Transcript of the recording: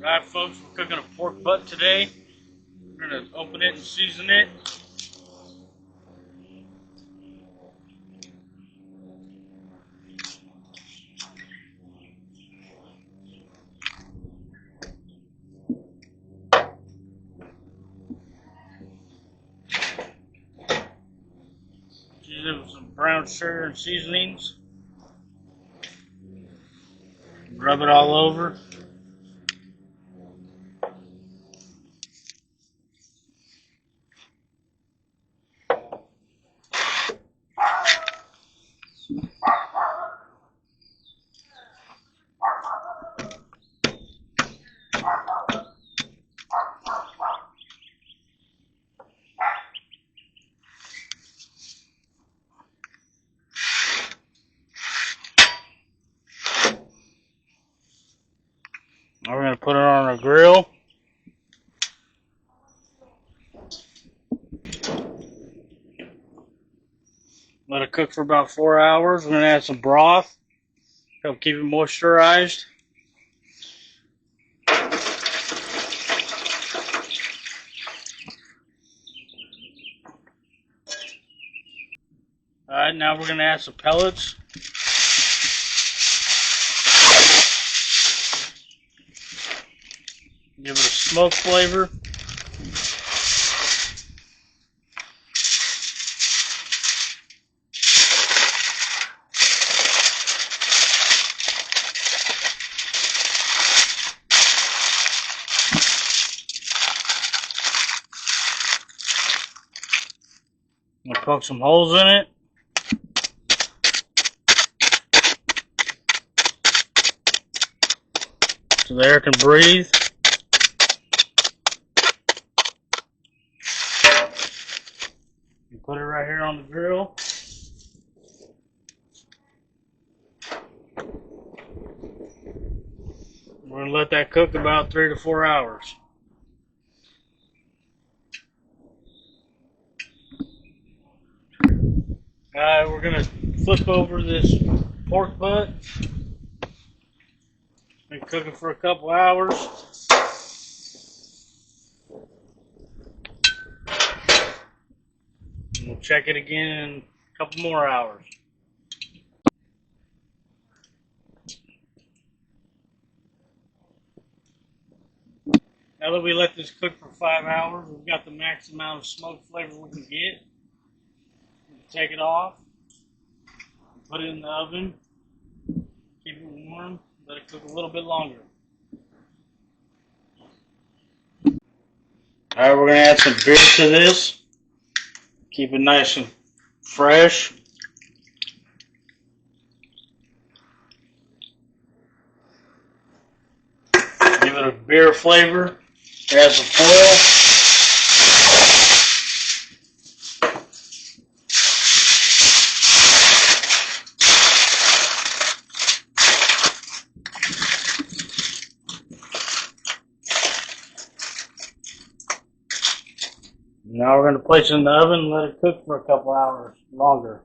Alright folks, we're cooking a pork butt today. We're going to open it and season it. Season it with some brown sugar and seasonings. Rub it all over. Now we're going to put it on our grill. Let it cook for about 4 hours. We're going to add some broth. Help keep it moisturized. Alright, now we're going to add some pellets. Give it a smoke flavor. I'm going to poke some holes in it. So the air can breathe. You put it right here on the grill. We're going to let that cook about 3 to 4 hours. Alright, we're going to flip over this pork butt. Been cooking for a couple hours. And we'll check it again in a couple more hours. Now that we let this cook for 5 hours, we've got the max amount of smoke flavor we can get. Take it off, put it in the oven, keep it warm, let it cook a little bit longer. Alright, we're going to add some beer to this. Keep it nice and fresh. Give it a beer flavor. Add some foil. Now we're going to place it in the oven and let it cook for a couple hours longer.